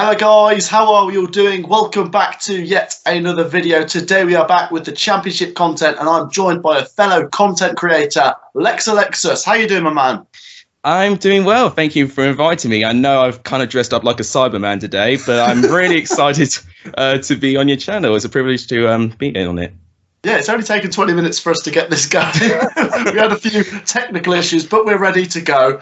Hello guys, how are we all doing? Welcome back to yet another video. Today we are back with the Championship content and I'm joined by a fellow content creator, Lex Alexis. How you doing, my man? I'm doing well. Thank you for inviting me. I know I've kind of dressed up like a Cyberman today, but I'm really excited to be on your channel. It's a privilege to be on it. Yeah, it's only taken 20 minutes for us to get this going. We had a few technical issues, but we're ready to go.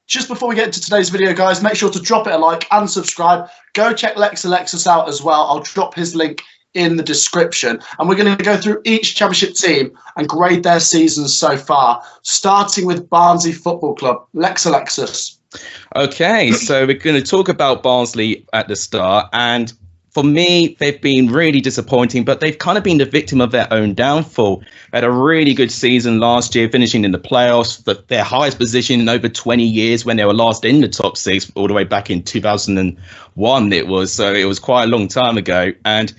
Just before we get into today's video, guys, make sure to drop it a like and subscribe. Go check Lex Alexis out as well. I'll drop his link in the description. And we're going to go through each Championship team and grade their seasons so far, starting with Barnsley Football Club. Lex Alexis. Okay, so we're going to talk about Barnsley at the start. And for me, they've been really disappointing, but they've kind of been the victim of their own downfall. They had a really good season last year, finishing in the playoffs, their highest position in over 20 years when they were last in the top six, all the way back in 2001 it was. So it was quite a long time ago. And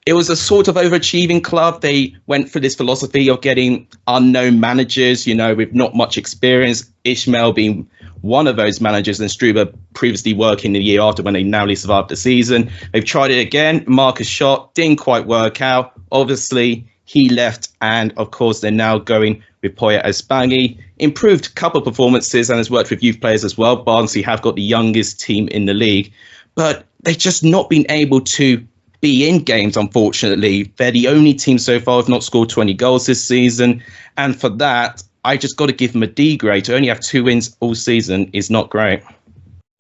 it was a sort of overachieving club. They went for this philosophy of getting unknown managers, with not much experience, Ishmael being one of those managers, and Struber previously working the year after when they narrowly survived the season. They've tried it again. Marcus Schott didn't quite work out. Obviously, he left, and of course, they're now going with Poya Asbaghi. Improved couple of performances and has worked with youth players as well. Barnsley have got the youngest team in the league, but they've just not been able to be in games, unfortunately. They're the only team so far who have not scored 20 goals this season, and for that, I just got to give them a D grade. To only have 2 wins all season is not great.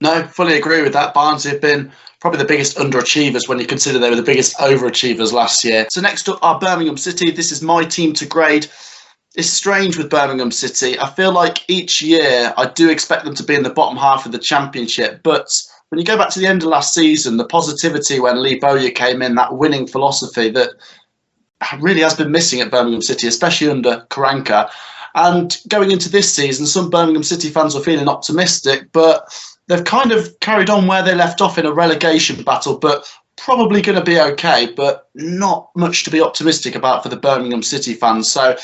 No, fully agree with that. Barnsley have been probably the biggest underachievers when you consider they were the biggest overachievers last year. So next up are Birmingham City. This is my team to grade. It's strange with Birmingham City. I feel like each year I do expect them to be in the bottom half of the Championship, but when you go back to the end of last season, the positivity when Lee Bowyer came in, that winning philosophy that really has been missing at Birmingham City, especially under Karanka. And going into this season, some Birmingham City fans were feeling optimistic, but they've kind of carried on where they left off in a relegation battle, but probably going to be okay, but not much to be optimistic about for the Birmingham City fans. So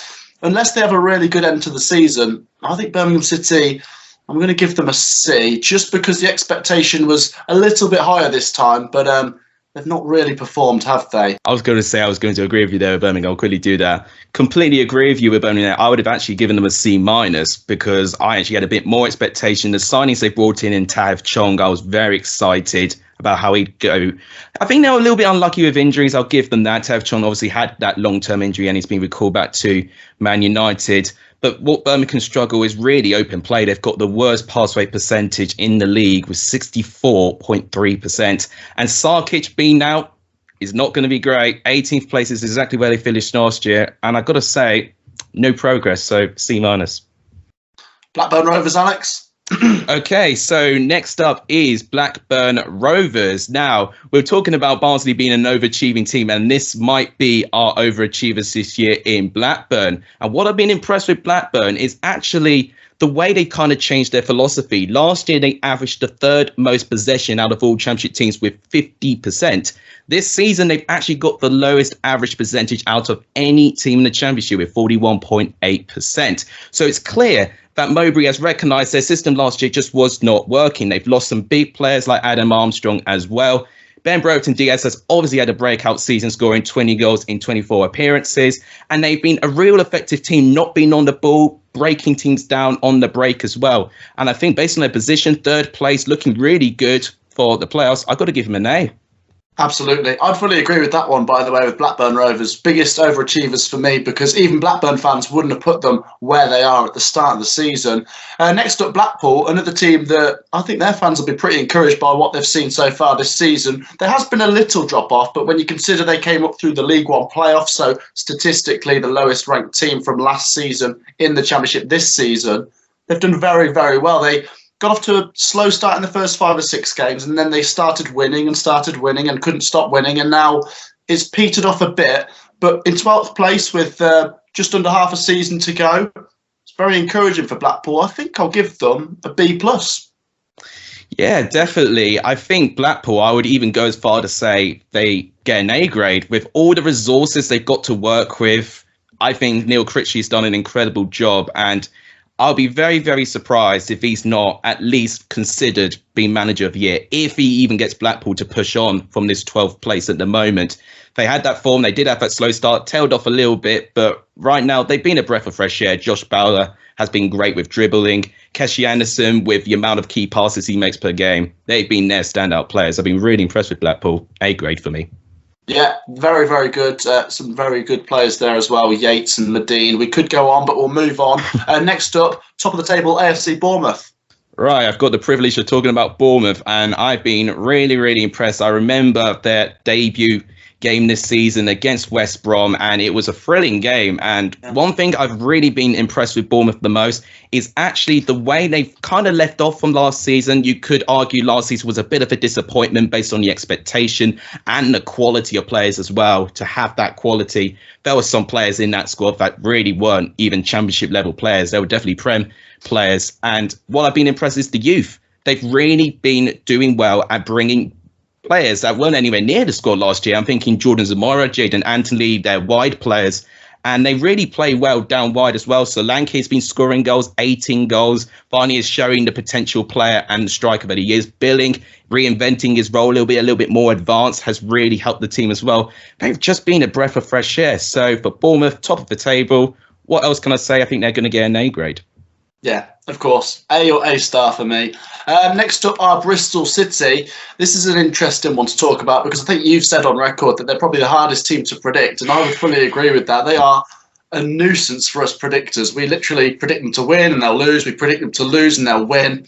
unless they have a really good end to the season, I think Birmingham City, I'm going to give them a C, just because the expectation was a little bit higher this time, but they've not really performed, have they? I was going to agree with you there with Birmingham. I'll quickly do that. Completely agree with you with Birmingham. I would have actually given them a C- because I actually had a bit more expectation. The signings they brought in Tav Chong, I was very excited about how he'd go. I think they were a little bit unlucky with injuries. I'll give them that. Tav Chong obviously had that long-term injury and he's been recalled back to Man United. But what Birmingham can struggle is really open play. They've got the worst pass rate percentage in the league with 64.3%. And Sarkic being out is not going to be great. 18th place is exactly where they finished last year. And I've got to say, no progress. So C-. Blackburn Rovers, Alex? Okay, so next up is Blackburn Rovers. Now, we're talking about Barnsley being an overachieving team, and this might be our overachievers this year in Blackburn. And what I've been impressed with Blackburn is actually the way they kind of changed their philosophy. Last year, they averaged the third most possession out of all Championship teams with 50%. This season, they've actually got the lowest average percentage out of any team in the Championship with 41.8%. So it's clear that Mowbray has recognised their system last year just was not working. They've lost some big players like Adam Armstrong as well. Ben Brereton Diaz has obviously had a breakout season, scoring 20 goals in 24 appearances. And they've been a real effective team, not being on the ball, breaking teams down on the break as well. And I think based on their position, third place, looking really good for the playoffs, I've got to give them an A. Absolutely. I'd fully agree with that one, by the way, with Blackburn Rovers. Biggest overachievers for me, because even Blackburn fans wouldn't have put them where they are at the start of the season. Next up, Blackpool, another team that I think their fans will be pretty encouraged by what they've seen so far this season. There has been a little drop-off, but when you consider they came up through the League One playoffs, so statistically the lowest ranked team from last season in the Championship this season, they've done very, very well. They got off to a slow start in the first 5 or 6 games, and then they started winning and couldn't stop winning, and now it's petered off a bit. But in 12th place with just under half a season to go, it's very encouraging for Blackpool. I think I'll give them a B+. Yeah, definitely. I think Blackpool, I would even go as far to say they get an A grade with all the resources they've got to work with. I think Neil Critchley's done an incredible job, and I'll be very, very surprised if he's not at least considered being manager of the year, if he even gets Blackpool to push on from this 12th place at the moment. They had that form, they did have that slow start, tailed off a little bit, but right now they've been a breath of fresh air. Josh Bowler has been great with dribbling. Keshi Anderson, with the amount of key passes he makes per game, they've been their standout players. I've been really impressed with Blackpool. A grade for me. Yeah, very, very good. Some very good players there as well, Yates and Medine. We could go on, but we'll move on. Next up, top of the table, AFC Bournemouth. Right, I've got the privilege of talking about Bournemouth, and I've been really, really impressed. I remember their debut game this season against West Brom, and it was a thrilling game. And one thing I've really been impressed with Bournemouth the most is actually the way they've kind of left off from last season. You could argue last season was a bit of a disappointment based on the expectation and the quality of players as well. To have that quality, there were some players in that squad that really weren't even championship level players. They were definitely Prem players. And what I've been impressed is the youth. They've really been doing well at bringing players that weren't anywhere near the squad last year. I'm thinking Jordan Zamora, Jaden Anthony, they're wide players, and they really play well down wide as well. Solanke's been scoring goals, 18 goals. Barney is showing the potential player and striker that he is. Billing, reinventing his role a little bit more advanced, has really helped the team as well. They've just been a breath of fresh air. So for Bournemouth, top of the table, what else can I say? I think they're going to get an A grade. Yeah, of course. A or A star for me. Next up are Bristol City. This is an interesting one to talk about because I think you've said on record that they're probably the hardest team to predict, and I would fully agree with that. They are a nuisance for us predictors. We literally predict them to win and they'll lose. We predict them to lose and they'll win.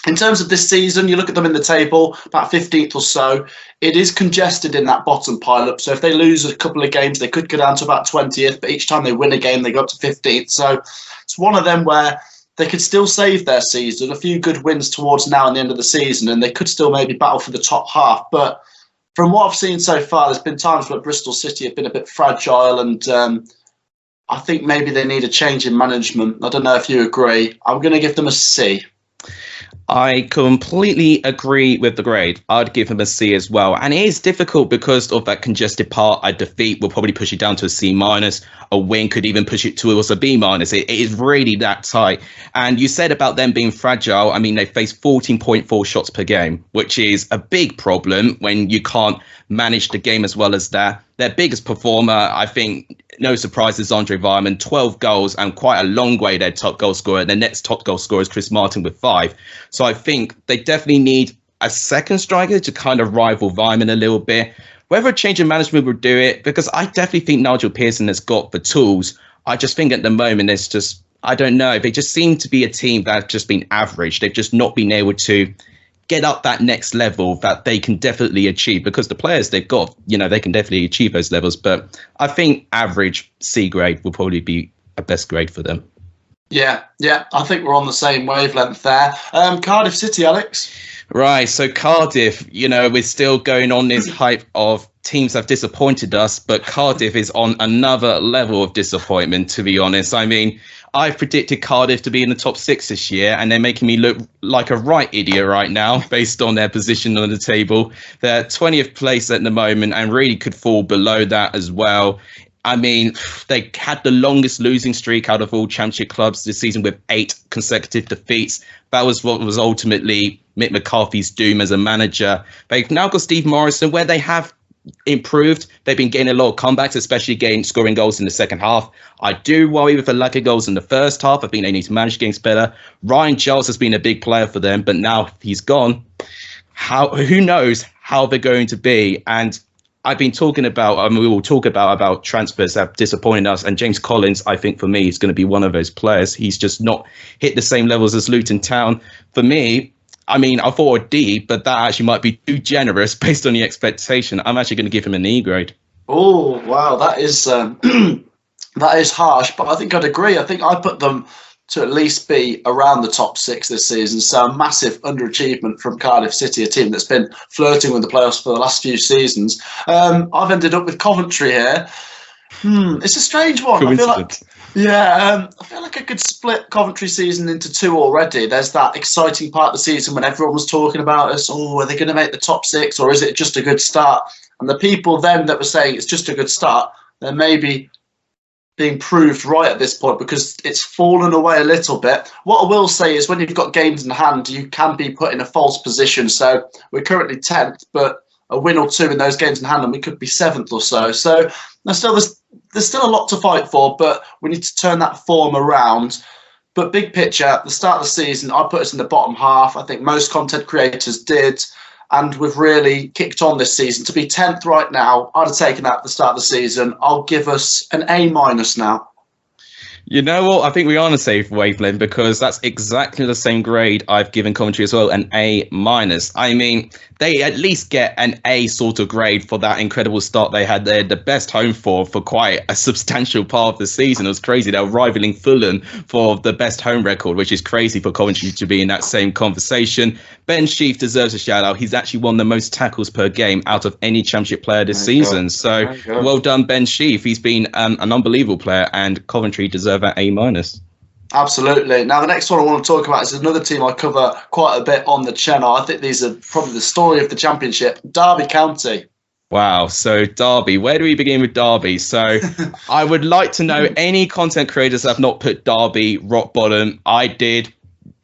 In terms of this season, you look at them in the table, about 15th or so. It is congested in that bottom pile-up. So if they lose a couple of games, they could go down to about 20th. But each time they win a game, they go up to 15th. So it's one of them where they could still save their season. A few good wins towards now and the end of the season, and they could still maybe battle for the top half. But from what I've seen so far, there's been times where Bristol City have been a bit fragile, and I think maybe they need a change in management. I don't know if you agree. I'm going to give them a C. I completely agree with the grade. I'd give him a C as well. And it is difficult because of that congested part. A defeat will probably push it down to a C minus. A win could even push it towards a B minus. It is really that tight. And you said about them being fragile. I mean, they face 14.4 shots per game, which is a big problem when you can't manage the game as well as that. Their biggest performer, I think, no surprise, is Andre Weirman, 12 goals and quite a long way their top goal scorer. Their next top goal scorer is Chris Martin with 5. So I think they definitely need a second striker to kind of rival Weirman a little bit. Whether a change in management would do it, because I definitely think Nigel Pearson has got the tools. I just think at the moment it's just, I don't know. They just seem to be a team that have just been average. They've just not been able to get up that next level that they can definitely achieve, because the players they've got, you know, they can definitely achieve those levels. But I think average C grade will probably be a best grade for them. Yeah, I think we're on the same wavelength there. Cardiff City, Alex. Right, so Cardiff, you know, we're still going on this hype of teams have disappointed us, but Cardiff is on another level of disappointment, to be honest. I mean, I've predicted Cardiff to be in the top 6 this year, and they're making me look like a right idiot right now based on their position on the table. They're 20th place at the moment and really could fall below that as well. I mean, they had the longest losing streak out of all championship clubs this season with 8 consecutive defeats. That was what was ultimately Mick McCarthy's doom as a manager. They've now got Steve Morrison, where they have improved. They've been getting a lot of comebacks, especially scoring goals in the second half. I do worry with the lack of goals in the first half. I think they need to manage games better. Ryan Giles has been a big player for them, but now he's gone. Who knows how they're going to be? And I've been talking about, we will talk about transfers that have disappointed us. And James Collins, I think for me, is going to be one of those players. He's just not hit the same levels as Luton Town. For me, I mean, I thought a D, but that actually might be too generous based on the expectation. I'm actually going to give him an E grade. Oh, wow, that is that is harsh, but I think I'd agree. I think I put them to at least be around the top 6 this season. So a massive underachievement from Cardiff City, a team that's been flirting with the playoffs for the last few seasons. I've ended up with Coventry here. It's a strange one. I feel like I could split Coventry season into 2 already. There's that exciting part of the season when everyone was talking about us. Oh, are they going to make the top 6, or is it just a good start? And the people then that were saying it's just a good start, they're maybe being proved right at this point because it's fallen away a little bit. What I will say is when you've got games in hand, you can be put in a false position. So we're currently 10th, but a win or two in those games in hand and we could be 7th or so. So there's still a lot to fight for, but we need to turn that form around. But big picture, at the start of the season, I put us in the bottom half. I think most content creators did. And we've really kicked on this season. To be 10th right now, I'd have taken that at the start of the season. I'll give us an A- now. You know what? I think we are on a safe wavelength because that's exactly the same grade I've given Coventry as well, an A-. I mean, they at least get an A sort of grade for that incredible start they had. They're the best home for quite a substantial part of the season. It was crazy. They were rivaling Fulham for the best home record, which is crazy for Coventry to be in that same conversation. Ben Sheaf deserves a shout out. He's actually won the most tackles per game out of any Championship player this season. So well done, Ben Sheaf. He's been an unbelievable player, and Coventry deserve an A-. Absolutely. Now, the next one I want to talk about is another team I cover quite a bit on the channel. I think these are probably the story of the Championship, Derby County. Wow. So Derby, where do we begin with Derby? So I would like to know any content creators that have not put Derby rock bottom. I did.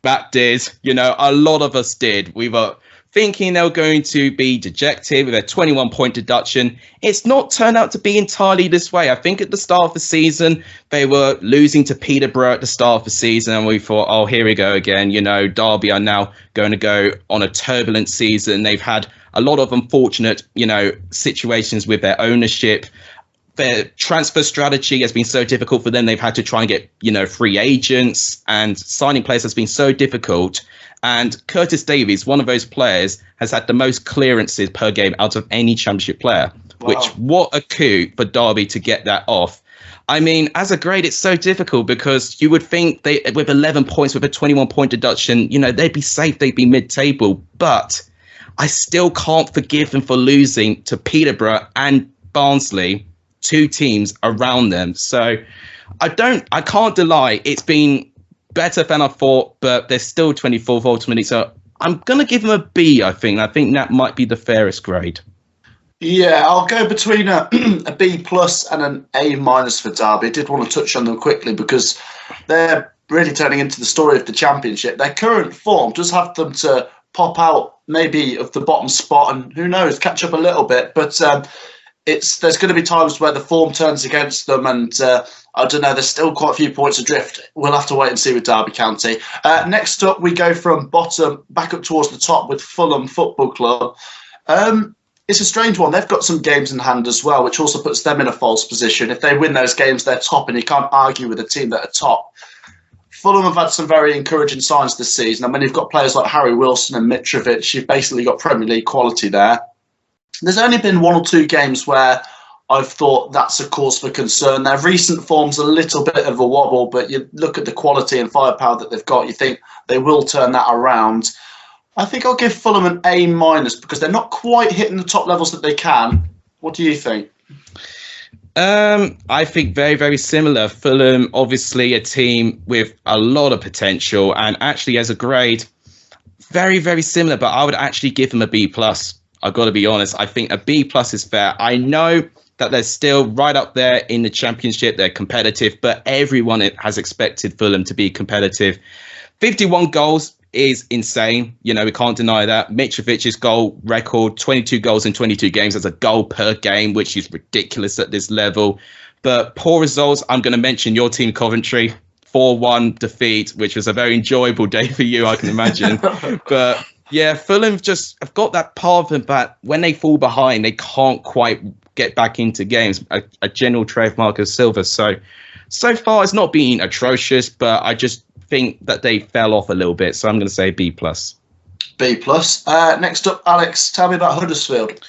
Bat did. You know, a lot of us did. We were thinking they were going to be dejected with a 21-point deduction. It's not turned out to be entirely this way. I think at the start of the season, they were losing to Peterborough at the start of the season, and we thought, oh, here we go again. You know, Derby are now going to go on a turbulent season. They've had a lot of unfortunate, you know, situations with their ownership. Their transfer strategy has been so difficult for them. They've had to try and get, you know, free agents, and signing players has been so difficult. And Curtis Davies, one of those players, has had the most clearances per game out of any Championship player. Wow. Which, what a coup for Derby to get that off. I mean, as a grade, it's so difficult because you would think they, with 11 points, with a 21-point deduction, you know, they'd be safe, they'd be mid-table. But I still can't forgive them for losing to Peterborough and Barnsley, two teams around them. So I can't deny it's been better than I thought, but they're still 24th ultimately. So I'm going to give them a B, I think. I think that might be the fairest grade. Yeah, I'll go between a B+ and an A- for Derby. I did want to touch on them quickly because they're really turning into the story of the Championship. Their current form does have them to pop out maybe of the bottom spot and who knows, catch up a little bit. But there's going to be times where the form turns against them and I don't know, there's still quite a few points adrift. We'll have to wait and see with Derby County. Next up, we go from bottom back up towards the top with Fulham Football Club. It's a strange one. They've got some games in hand as well, which also puts them in a false position. If they win those games, they're top, and you can't argue with a team that are top. Fulham have had some very encouraging signs this season. I mean, you've got players like Harry Wilson and Mitrovic. You've basically got Premier League quality there. There's only been one or two games where I've thought that's a cause for concern. Their recent form's a little bit of a wobble, but you look at the quality and firepower that they've got, you think they will turn that around. I think I'll give Fulham an A- because they're not quite hitting the top levels that they can. What do you think? I think very, very similar. Fulham, obviously a team with a lot of potential, and actually as a grade, very, very similar, but I would actually give them a B+. I've got to be honest. I think a B+ is fair. I know that they're still right up there in the Championship. They're competitive, but everyone has expected Fulham to be competitive. 51 goals is insane. You know, we can't deny that. Mitrovic's goal record, 22 goals in 22 games. That's a goal per game, which is ridiculous at this level. But poor results. I'm going to mention your team, Coventry. 4-1 defeat, which was a very enjoyable day for you, I can imagine. But yeah, Fulham just have got that part of them that when they fall behind, they can't quite get back into games. A general trademark of Silva. So far, it's not been atrocious, but I just think that they fell off a little bit. So I'm going to say B+. B+. Next up, Alex, tell me about Huddersfield.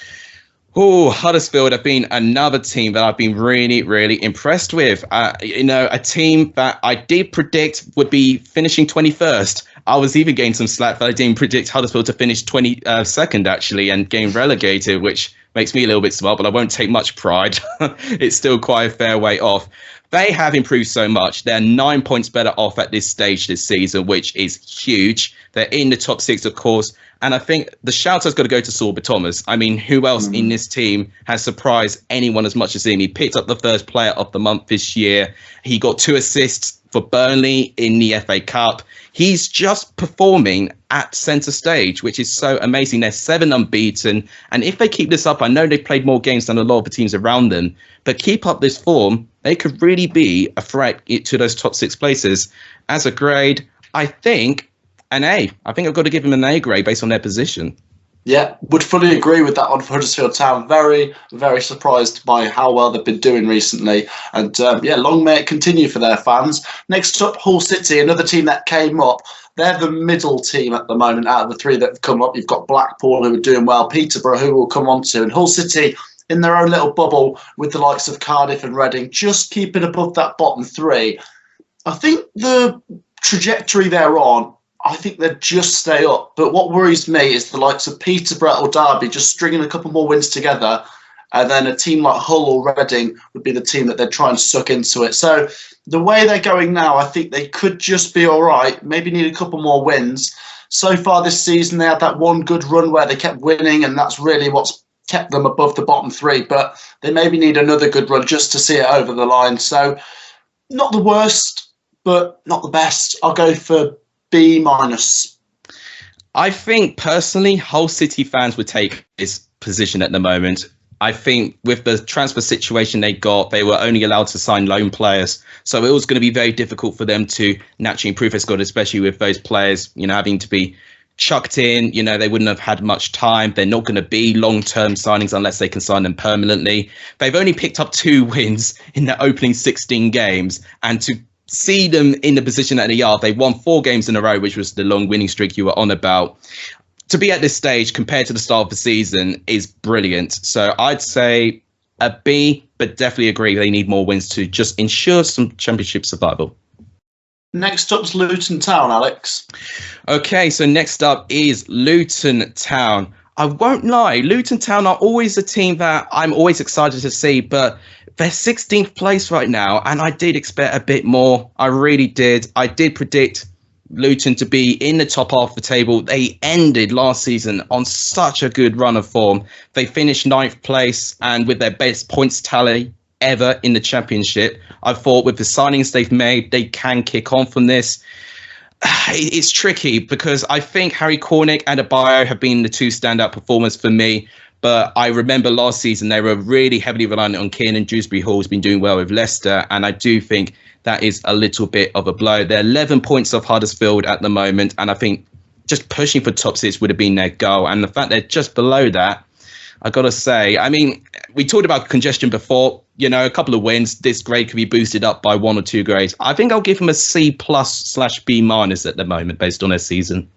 Oh, Huddersfield have been another team that I've been really, really impressed with. You know, a team that I did predict would be finishing 21st. I was even getting some slack that I didn't predict Huddersfield to finish 22nd, actually, and getting relegated, which makes me a little bit smart, but I won't take much pride. It's still quite a fair way off. They have improved so much. They're 9 points better off at this stage this season, which is huge. They're in the top 6, of course. And I think the shout has got to go to Sorba Thomas. I mean, who else in this team has surprised anyone as much as him? He picked up the first player of the month this year. He got 2 assists for Burnley in the FA Cup. He's just performing at centre stage, which is so amazing. They're 7 unbeaten. And if they keep this up, I know they've played more games than a lot of the teams around them, but keep up this form, they could really be a threat to those top 6 places. As a grade, I think an A. I think I've got to give them an A grade based on their position. Yeah, would fully agree with that on Huddersfield Town. Very, very surprised by how well they've been doing recently. And long may it continue for their fans. Next up, Hull City, another team that came up. They're the middle team at the moment out of the 3 that have come up. You've got Blackpool, who are doing well, Peterborough, who we'll come on to, and Hull City in their own little bubble with the likes of Cardiff and Reading, just keeping above that bottom 3. I think the trajectory they're on, I think they'd just stay up. But what worries me is the likes of Peterborough or Derby just stringing a couple more wins together. And then a team like Hull or Reading would be the team that they'd try and suck into it. So the way they're going now, I think they could just be all right. Maybe need a couple more wins. So far this season, they had that one good run where they kept winning, and that's really what's kept them above the bottom 3. But they maybe need another good run just to see it over the line. So not the worst, but not the best. I'll go for B-. I think personally, Hull City fans would take this position at the moment. I think with the transfer situation they got, they were only allowed to sign loan players. So it was going to be very difficult for them to naturally improve their squad, especially with those players, having to be chucked in. They wouldn't have had much time. They're not going to be long-term signings unless they can sign them permanently. They've only picked up 2 wins in the opening 16 games. And to see them in the position that they are, they won 4 games in a row, which was the long winning streak you were on about. To be at this stage compared to the start of the season is brilliant. So I'd say a B, but definitely agree they need more wins to just ensure some championship survival. Next up's Luton Town, Alex. Okay, so next up is Luton Town. I won't lie, Luton Town are always a team that I'm always excited to see, but they're 16th place right now, and I did expect a bit more. I really did. I did predict Luton to be in the top half of the table. They ended last season on such a good run of form. They finished 9th place and with their best points tally ever in the championship. I thought with the signings they've made, they can kick on from this. It's tricky because I think Harry Cornick and Abayo have been the 2 standout performers for me. But I remember last season, they were really heavily reliant on Kiernan Dewsbury Hall, who's been doing well with Leicester. And I do think that is a little bit of a blow. They're 11 points off Huddersfield at the moment. And I think just pushing for top 6 would have been their goal. And the fact they're just below that, I got to say, I mean, we talked about congestion before. A couple of wins, this grade could be boosted up by 1 or 2 grades. I think I'll give them a C+/B- at the moment based on their season.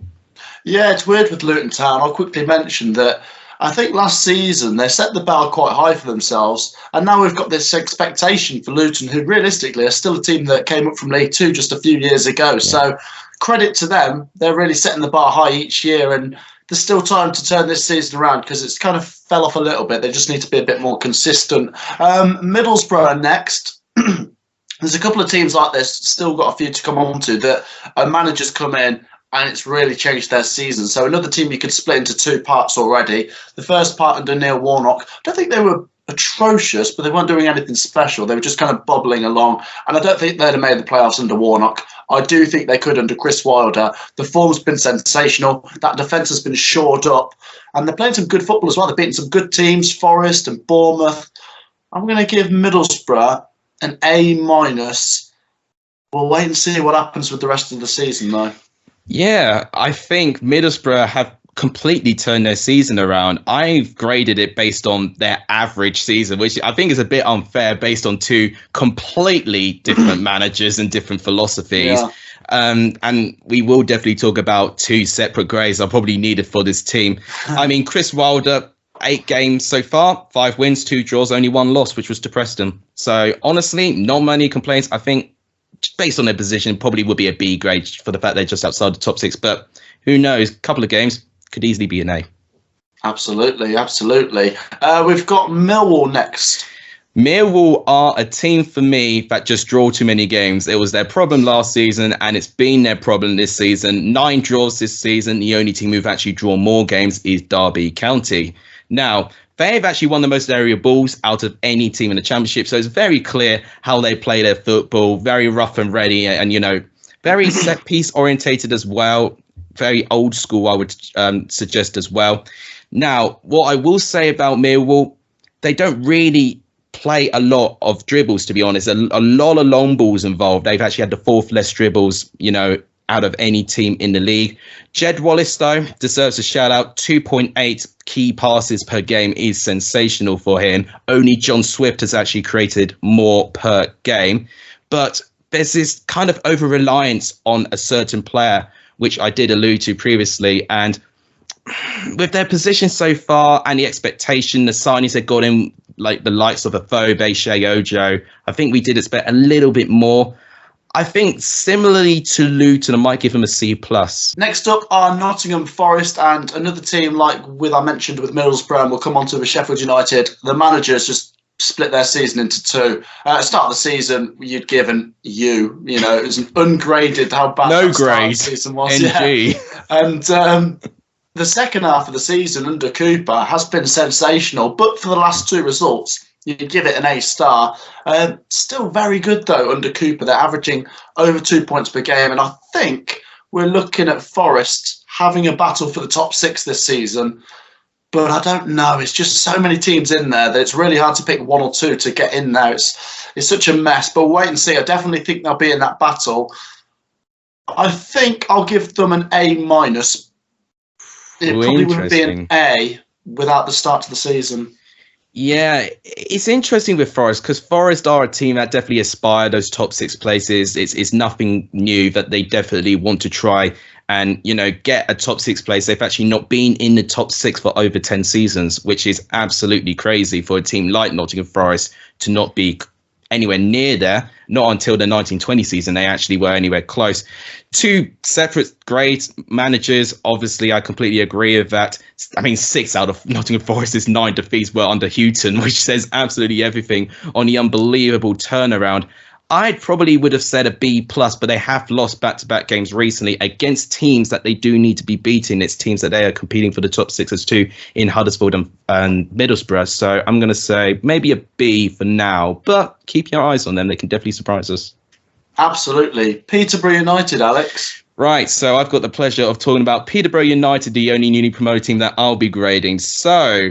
Yeah, it's weird with Luton Town. I'll quickly mention that I think last season they set the bar quite high for themselves, and now we've got this expectation for Luton, who realistically are still a team that came up from League Two just a few years ago. Yeah. So credit to them. They're really setting the bar high each year, and there's still time to turn this season around because it's kind of fell off a little bit. They just need to be a bit more consistent. Middlesbrough are next. There's a couple of teams like this, still got a few to come on to, that managers come in and it's really changed their season. So another team you could split into 2 parts already. The first part under Neil Warnock, I don't think they were atrocious, but they weren't doing anything special. They were just kind of bobbling along. And I don't think they'd have made the playoffs under Warnock. I do think they could under Chris Wilder. The form's been sensational. That defence has been shored up. And they're playing some good football as well. They're beating some good teams, Forest and Bournemouth. I'm going to give Middlesbrough an A-. We'll wait and see what happens with the rest of the season, though. Yeah, I think Middlesbrough have completely turned their season around. I've graded it based on their average season, which I think is a bit unfair based on 2 completely different managers and different philosophies. Yeah. And we will definitely talk about 2 separate grades are probably needed for this team. I mean, Chris Wilder, 8 games so far, 5 wins, 2 draws, only 1 loss, which was to Preston. So honestly, not many complaints. I think based on their position, probably would be a B grade for the fact they're just outside the top 6. But who knows? A couple of games could easily be an A. Absolutely, absolutely. We've got Millwall next. Millwall are a team for me that just draw too many games. It was their problem last season, and it's been their problem this season. 9 draws this season. The only team who've actually drawn more games is Derby County. Now, they've actually won the most area balls out of any team in the Championship, so it's very clear how they play their football. Very rough and ready, and very set piece orientated as well. Very old school, I would suggest as well. Now, what I will say about Millwall, they don't really play a lot of dribbles, to be honest. A lot of long balls involved. They've actually had the 4th less dribbles, out of any team in the league. Jed Wallace, though, deserves a shout out. 2.8 key passes per game is sensational for him. Only John Swift has actually created more per game. But there's this kind of over-reliance on a certain player, which I did allude to previously. And with their position so far and the expectation, the signings they got in, like the likes of Afobe, Shea Ojo, I think we did expect a little bit more. I think similarly to Luton, I might give them a C+. Next up are Nottingham Forest, and another team like I mentioned with Middlesbrough, and we'll come on to with Sheffield United. The managers just split their season into 2. At the start of the season, you'd given it was an ungraded how bad no that start of grade. the season was. NG. Yeah. And the second half of the season under Cooper has been sensational, but for the last 2 results, you'd give it an A star. Still very good, though, under Cooper. They're averaging over 2 points per game, and I think we're looking at Forest having a battle for the top 6 this season. But I don't know. It's just so many teams in there that it's really hard to pick 1 or 2 to get in there. It's such a mess. But wait and see. I definitely think they'll be in that battle. I think I'll give them an A-. It probably wouldn't be an A without the start to the season. Yeah, it's interesting with Forest because Forest are a team that definitely aspire those top 6 places. It's nothing new that they definitely want to try and, get a top 6 place. They've actually not been in the top 6 for over 10 seasons, which is absolutely crazy for a team like Nottingham Forest to not be anywhere near there. Not until the 1920 season they actually were anywhere close. 2 separate great managers. Obviously, I completely agree with that. I mean, 6 out of Nottingham Forest's 9 defeats were under Houghton, which says absolutely everything on the unbelievable turnaround. I probably would have said a B+, but they have lost back-to-back games recently against teams that they do need to be beating. It's teams that they are competing for the top 6 as too in Huddersfield and Middlesbrough. So I'm going to say maybe a B for now, but keep your eyes on them. They can definitely surprise us. Absolutely. Peterborough United, Alex. Right, so I've got the pleasure of talking about Peterborough United, the only newly promoted team that I'll be grading. So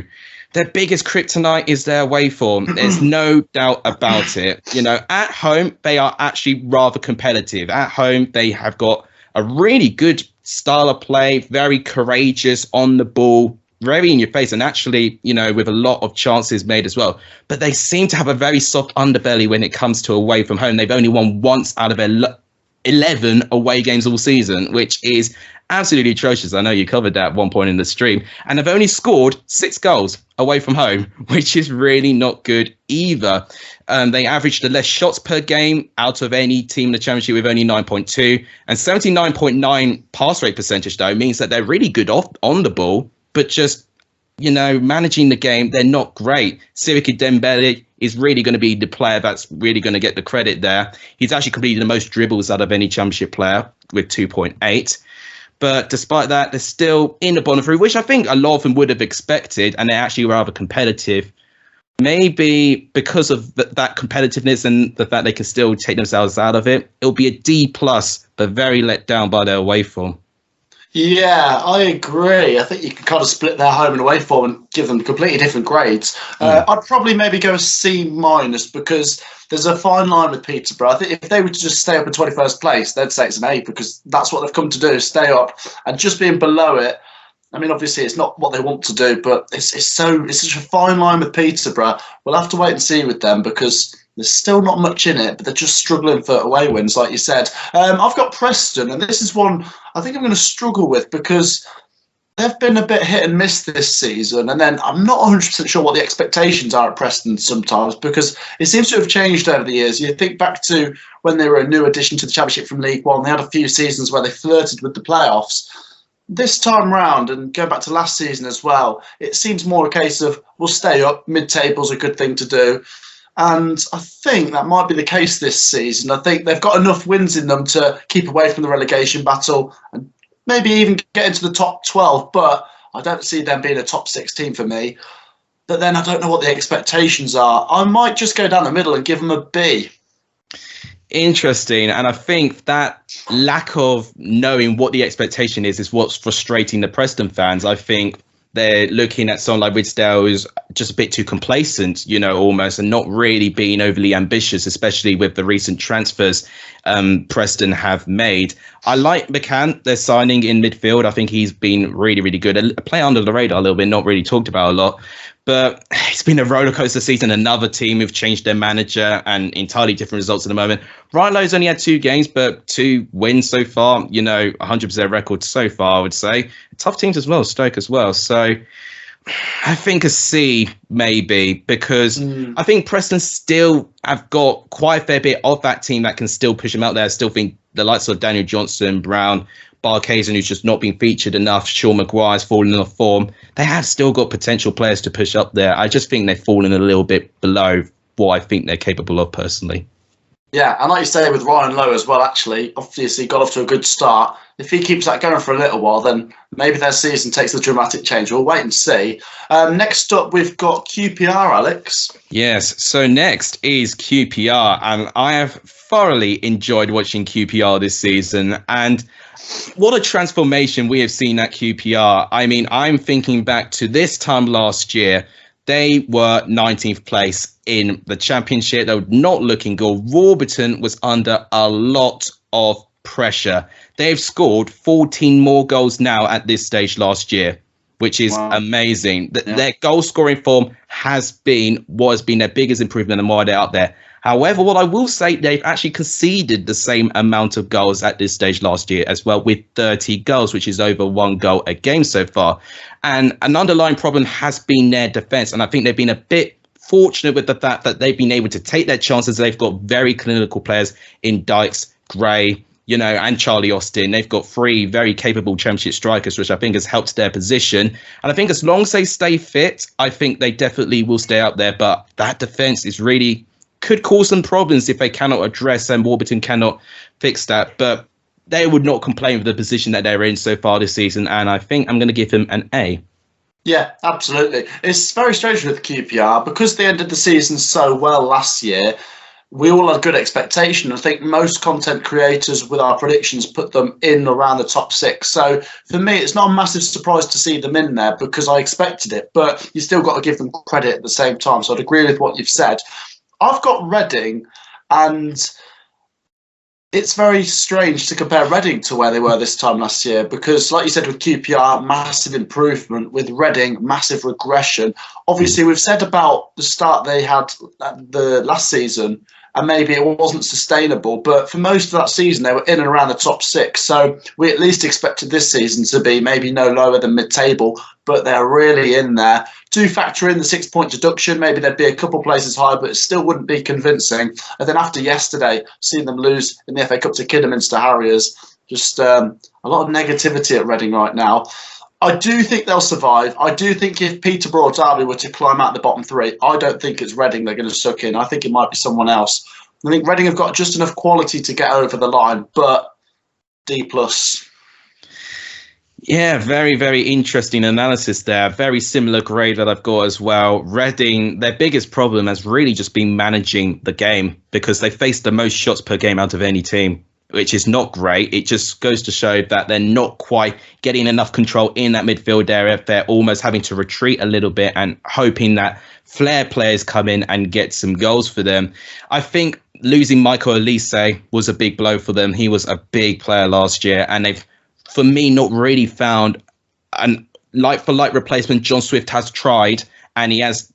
their biggest kryptonite is their away form. There's no doubt about it. At home, they are actually rather competitive. At home, they have got a really good style of play, very courageous on the ball, very in your face, and actually, with a lot of chances made as well. But they seem to have a very soft underbelly when it comes to away from home. They've only won once out of 11 away games all season, which is absolutely atrocious. I know you covered that at one point in the stream. And they've only scored 6 goals away from home, which is really not good either. They averaged the less shots per game out of any team in the Championship with only 9.2. And 79.9 pass rate percentage, though, means that they're really good on the ball, but just, managing the game, they're not great. Siriki Dembele is really going to be the player that's really going to get the credit there. He's actually completed the most dribbles out of any Championship player with 2.8. But despite that, they're still in the bottom 3, which I think a lot of them would have expected, and they're actually rather competitive. Maybe because of that competitiveness and the fact they can still take themselves out of it, it'll be a D+, but very let down by their away form. Yeah, I agree. I think you can kind of split their home and away form and give them completely different grades. I'd probably maybe go C- because there's a fine line with Peterborough. I think if they were to just stay up in 21st place, they'd say it's an A because that's what they've come to do, stay up. And just being below it, I mean, obviously it's not what they want to do, but it's such a fine line with Peterborough. We'll have to wait and see with them because there's still not much in it, but they're just struggling for away wins, like you said. I've got Preston, and this is one I think I'm going to struggle with because they've been a bit hit and miss this season. And then I'm not 100% sure what the expectations are at Preston sometimes because it seems to have changed over the years. You think back to when they were a new addition to the Championship from League One, they had a few seasons where they flirted with the playoffs. this time round, and going back to last season as well, it seems more a case of we'll stay up, mid-table's a good thing to do. And I think that might be the case this season. I think they've got enough wins in them to keep away from the relegation battle and maybe even get into the top 12, but I don't see them being a top 6 team for me. But then I don't know what the expectations are. I might just go down the middle and give them a B. Interesting. And I think that lack of knowing what the expectation is what's frustrating the Preston fans. I think they're looking at someone like Ridsdale who's just a bit too complacent, almost, and not really being overly ambitious, especially with the recent transfers Preston have made. I like McCann, they're signing in midfield. I think he's been really, really good. A player under the radar a little bit, not really talked about a lot. But it's been a rollercoaster season. Another team who've changed their manager and entirely different results at the moment. Rylo's only had 2 games, but 2 wins so far. 100% record so far, I would say. Tough teams as well, Stoke as well. So I think a C maybe, because I think Preston still have got quite a fair bit of that team that can still push them out there. I still think the likes of Daniel Johnson, Brown, Barkhazen, who's just not been featured enough, Sean Maguire's fallen off form. They have still got potential players to push up there. I just think they've fallen a little bit below what I think they're capable of personally. Yeah, and like you say with Ryan Lowe as well, actually, obviously got off to a good start. If he keeps that going for a little while, then maybe their season takes a dramatic change. We'll wait and see. Next up, we've got QPR, Alex. Yes, so next is QPR, and I have thoroughly enjoyed watching QPR this season. And what a transformation we have seen at QPR. I mean, I'm thinking back to this time last year. They were 19th place in the championship. They were not looking good. Warburton was under a lot of pressure. They've scored 14 more goals now at this stage last year, which is amazing. Their goal scoring form has been what has been their biggest improvement and why they're up there. However, what I will say, they've actually conceded the same amount of goals at this stage last year as well, with 30 goals, which is over 1 goal a game so far. And an underlying problem has been their defence. And I think they've been a bit fortunate with the fact that they've been able to take their chances. They've got very clinical players in Dykes, Gray, and Charlie Austin. They've got 3 very capable championship strikers, which I think has helped their position. And I think as long as they stay fit, I think they definitely will stay up there. But that defence is really could cause them problems if they cannot address, and Warburton cannot fix that. But they would not complain with the position that they're in so far this season. And I think I'm going to give them an A. Yeah, absolutely. It's very strange with QPR because they ended the season so well last year. We all had good expectation. I think most content creators with our predictions put them in around the top 6. So for me, it's not a massive surprise to see them in there because I expected it, but you still got to give them credit at the same time. So I'd agree with what you've said. I've got Reading, and it's very strange to compare Reading to where they were this time last year because, like you said, with QPR, massive improvement. With Reading, massive regression. Obviously, we've said about the start they had the last season, and maybe it wasn't sustainable. But for most of that season, they were in and around the top 6. So we at least expected this season to be maybe no lower than mid-table, but they're really in there. Do factor in the 6-point deduction, maybe there'd be a couple places higher, but it still wouldn't be convincing. And then after yesterday, seeing them lose in the FA Cup to Kidderminster Harriers, just a lot of negativity at Reading right now. I do think they'll survive. I do think if Peterborough or Derby were to climb out the bottom 3, I don't think it's Reading they're going to suck in. I think it might be someone else. I think Reading have got just enough quality to get over the line, but D+. Yeah, very, very interesting analysis there. Very similar grade that I've got as well. Reading, their biggest problem has really just been managing the game because they face the most shots per game out of any team, which is not great. It just goes to show that they're not quite getting enough control in that midfield area. They're almost having to retreat a little bit and hoping that flair players come in and get some goals for them. I think losing Michael Elise was a big blow for them. He was a big player last year, and they've, for me, not really found an like-for-like replacement. John Swift has tried, and he has,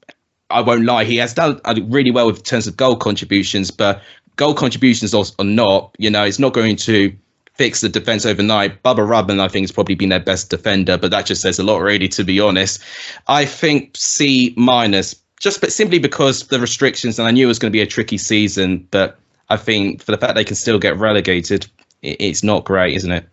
I won't lie, he has done really well in terms of goal contributions, but goal contributions or not, it's not going to fix the defence overnight. Bubba Rubman, I think, has probably been their best defender, but that just says a lot, really, to be honest. I think C-, but simply because the restrictions, and I knew it was going to be a tricky season, but I think for the fact they can still get relegated, it's not great, isn't it?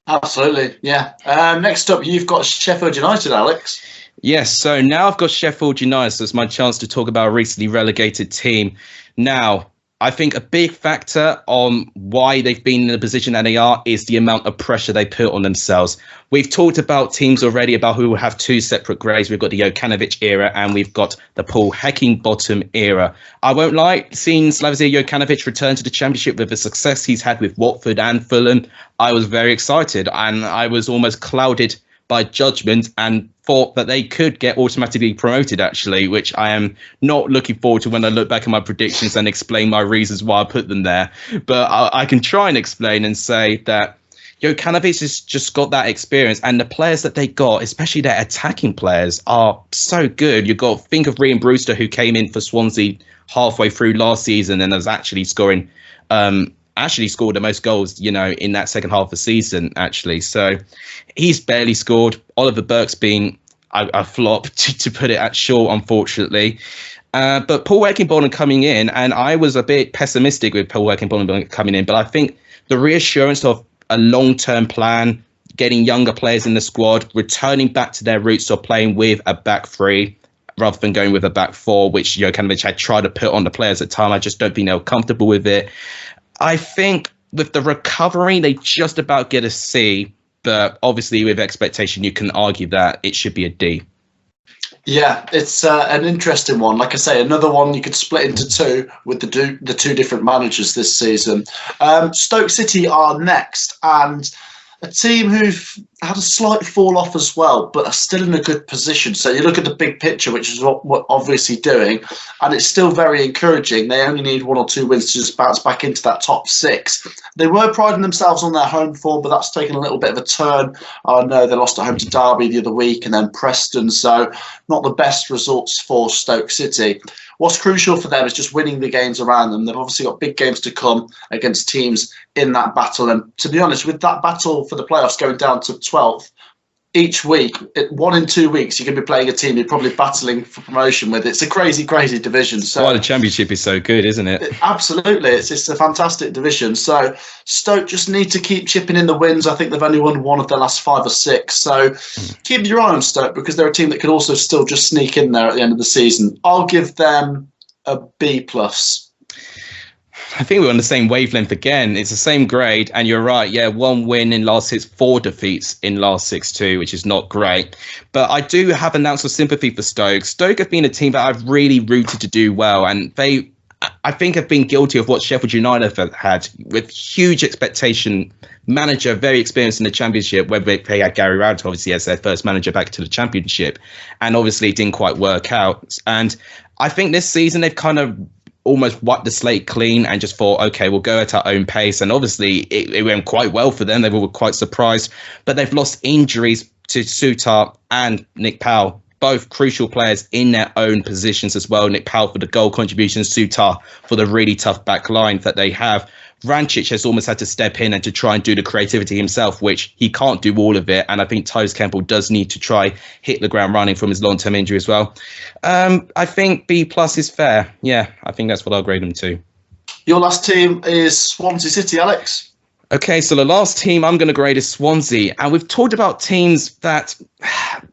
Absolutely, yeah. Next up, you've got Sheffield United, Alex. Yes, so now I've got Sheffield United, so it's my chance to talk about a recently relegated team. Now, I think a big factor on why they've been in the position that they are is the amount of pressure they put on themselves. We've talked about teams already about who will have two separate grades. We've got the Jokanovic era and we've got the Paul Heckingbottom era. I won't lie, seeing Slavomir Jokanovic return to the Championship with the success he's had with Watford and Fulham, I was very excited and I was almost clouded by judgment and thought that they could get automatically promoted, actually, which I am not looking forward to when I look back at my predictions and explain my reasons why I put them there. But I can try and explain and say that Jokanovic has just got that experience, and the players that they got, especially their attacking players, are so good. You've got, think of Rhian Brewster, who came in for Swansea halfway through last season and was actually scoring scored the most goals, in that second half of the season, actually. So he's barely scored. Oliver Burke's been a flop, to put it at short, unfortunately. But Paul Heckingbottom coming in, and I was a bit pessimistic with Paul Heckingbottom coming in, but I think the reassurance of a long-term plan, getting younger players in the squad, returning back to their roots of playing with a back three, rather than going with a back four, which Jokanovic had tried to put on the players at the time. I just don't think they were comfortable with it. I think with the recovery, they just about get a C, but obviously with expectation, you can argue that it should be a D. Yeah, it's an interesting one. Like I say, another one you could split into two with the two different managers this season. Stoke City are next, and a team who've had a slight fall off as well, but are still in a good position. So you look at the big picture, which is what we're obviously doing, and it's still very encouraging. They only need 1 or 2 wins to just bounce back into that top 6. They were priding themselves on their home form, but that's taken a little bit of a turn. I know they lost at home to Derby the other week and then Preston, so not the best results for Stoke City. What's crucial for them is just winning the games around them. They've obviously got big games to come against teams in that battle. And to be honest, with that battle for the playoffs going down to 12th, each week, 1 in 2 weeks, you're going to be playing a team you're probably battling for promotion with. It's a crazy, crazy division. So the Championship is so good, isn't it? Absolutely. It's a fantastic division. So Stoke just need to keep chipping in the wins. I think they've only won 1 of their last 5 or 6. So keep your eye on Stoke, because they're a team that could also still just sneak in there at the end of the season. I'll give them a B+. I think we're on the same wavelength again. It's the same grade, and you're right. Yeah, 1 win in last 6, 4 defeats in last 6 too, which is not great. But I do have an ounce of sympathy for Stoke. Stoke have been a team that I've really rooted to do well, and they, I think, have been guilty of what Sheffield United have had, with huge expectation. Manager, very experienced in the Championship, where they had Gary Rowett obviously as their first manager back to the Championship, and obviously it didn't quite work out. And I think this season they've kind of almost wiped the slate clean and just thought, okay, we'll go at our own pace. And obviously it went quite well for them. They were quite surprised, but they've lost injuries to Sutar and Nick Powell, both crucial players in their own positions as well. Nick Powell for the goal contribution, Sutar for the really tough back line that they have. Vrancic has almost had to step in and to try and do the creativity himself, which he can't do all of it. And I think Tyrese Campbell does need to try hit the ground running from his long-term injury as well. I think B+ is fair. Yeah, I think that's what I'll grade them to. Your last team is Swansea City, Alex. Okay, so the last team I'm going to grade is Swansea. And we've talked about teams that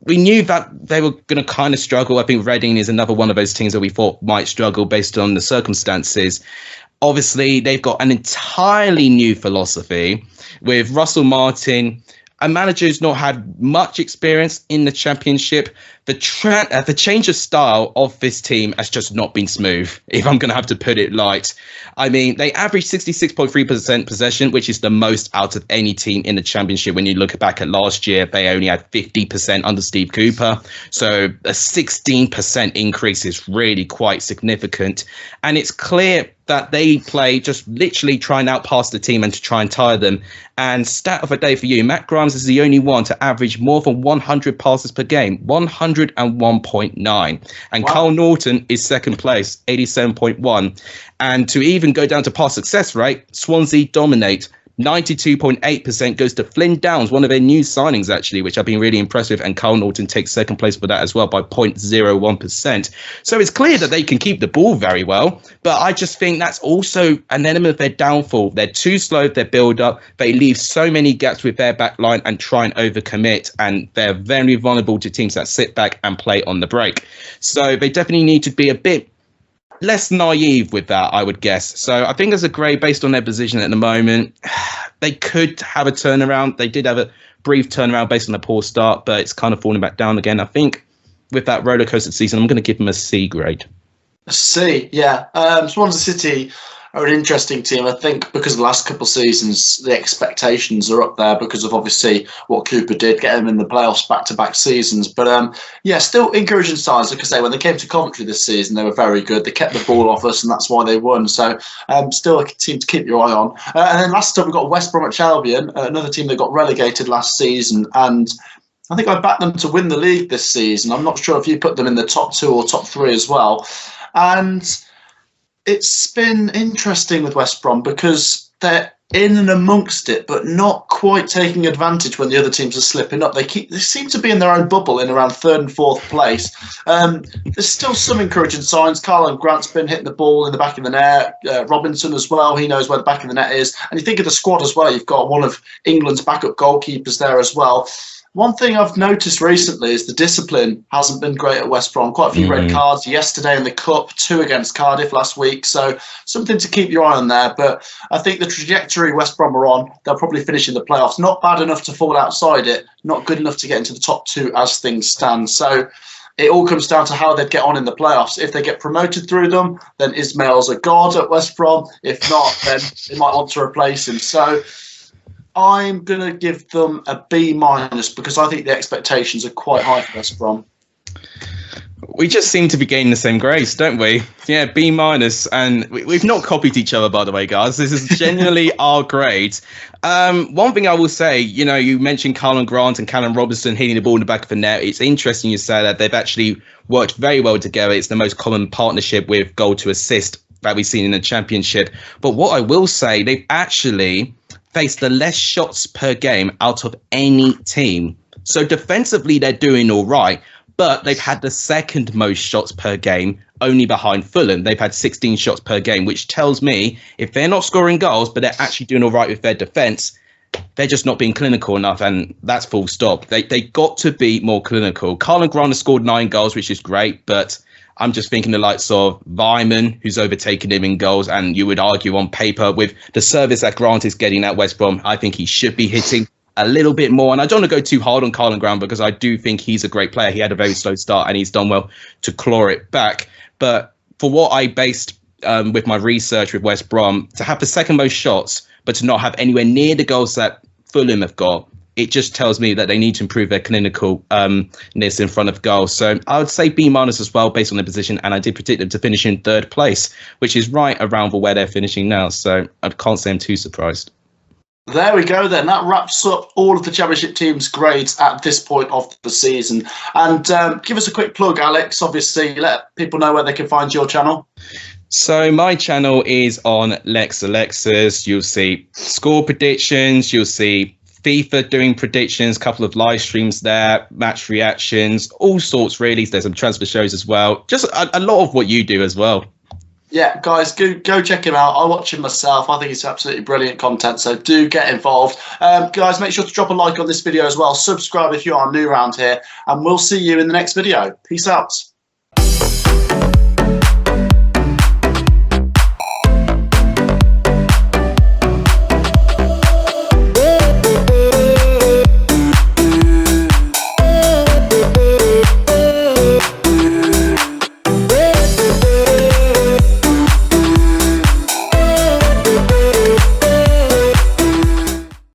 we knew that they were going to kind of struggle. I think Reading is another one of those teams that we thought might struggle based on the circumstances. Obviously, they've got an entirely new philosophy with Russell Martin, a manager who's not had much experience in the Championship. The change of style of this team has just not been smooth, if I'm going to have to put it light. I mean, they average 66.3% possession, which is the most out of any team in the Championship. When you look back at last year, they only had 50% under Steve Cooper. So a 16% increase is really quite significant. And it's clear that they play just literally trying out past the team and to try and tire them. And stat of a day for you, Matt Grimes is the only one to average more than 100 passes per game, 101.9. And wow. Carl Norton is second place, 87.1. And to even go down to pass success rate, Swansea dominate. 92.8% goes to Flynn Downs, one of their new signings, actually, which I've been really impressed with. And Carl Norton takes second place for that as well by 0.01%. So it's clear that they can keep the ball very well. But I just think that's also an element of their downfall. They're too slow with their build-up. They leave so many gaps with their back line and try and overcommit. And they're very vulnerable to teams that sit back and play on the break. So they definitely need to be a bit less naive with that, I would guess. So I think as a grade based on their position at the moment, they could have a turnaround. They did have a brief turnaround based on a poor start, but it's kind of falling back down again. I think with that roller coaster season, I'm going to give them a C grade. A C, yeah. Swansea City are an interesting team. I think because of the last couple of seasons, the expectations are up there because of obviously what Cooper did, get them in the playoffs back-to-back seasons. But yeah, still encouraging signs. Like I say, when they came to Coventry this season, they were very good. They kept the ball off us, and that's why they won. So still a team to keep your eye on. And then last up, we've got West Bromwich Albion, another team that got relegated last season. And I think I backed them to win the league this season. I'm not sure if you put them in the top 2 or top 3 as well. And it's been interesting with West Brom because they're in and amongst it, but not quite taking advantage when the other teams are slipping up. They seem to be in their own bubble in around 3rd and 4th place. There's still some encouraging signs. Carlo Grant's been hitting the ball in the back of the net. Robinson as well. He knows where the back of the net is. And you think of the squad as well. You've got one of England's backup goalkeepers there as well. One thing I've noticed recently is the discipline hasn't been great at West Brom. Quite a few red cards yesterday in the Cup, 2 against Cardiff last week. So something to keep your eye on there. But I think the trajectory West Brom are on, they'll probably finish in the playoffs. Not bad enough to fall outside it, not good enough to get into the top 2 as things stand. So it all comes down to how they'd get on in the playoffs. If they get promoted through them, then Ismail's a god at West Brom. If not, then they might want to replace him. So I'm going to give them a B- because I think the expectations are quite high for West Brom. We just seem to be gaining the same grades, don't we? Yeah, B-. And we've not copied each other, by the way, guys. This is genuinely our grades. One thing I will say, you mentioned Carlon Grant and Callum Robinson hitting the ball in the back of the net. It's interesting you say that they've actually worked very well together. It's the most common partnership with goal to assist that we've seen in the Championship. But what I will say, they've actually faced the less shots per game out of any team. So defensively, they're doing all right, but they've had the second most shots per game, only behind Fulham. They've had 16 shots per game, which tells me if they're not scoring goals, but they're actually doing all right with their defence, they're just not being clinical enough, and that's full stop. They got to be more clinical. Carlon Grant has scored 9 goals, which is great, but I'm just thinking the likes of Vyman, who's overtaken him in goals, and you would argue on paper with the service that Grant is getting at West Brom, I think he should be hitting a little bit more. And I don't want to go too hard on Carlon Grant because I do think he's a great player. He had a very slow start and he's done well to claw it back. But for what I based with my research with West Brom, to have the second most shots, but to not have anywhere near the goals that Fulham have got, it just tells me that they need to improve their clinicalness in front of goal. So I would say B- as well, based on their position. And I did predict them to finish in 3rd place, which is right around where they're finishing now. So I can't say I'm too surprised. There we go then. That wraps up all of the Championship teams' grades at this point of the season. And give us a quick plug, Alex. Obviously, let people know where they can find your channel. So my channel is on Lex Alexis. You'll see score predictions. You'll see FIFA doing predictions, couple of live streams there, match reactions, all sorts really. There's some transfer shows as well. Just a lot of what you do as well. Yeah, guys, go check him out. I watch him myself. I think it's absolutely brilliant content, so do get involved. Guys, make sure to drop a like on this video as well. Subscribe if you are new around here, and we'll see you in the next video. Peace out.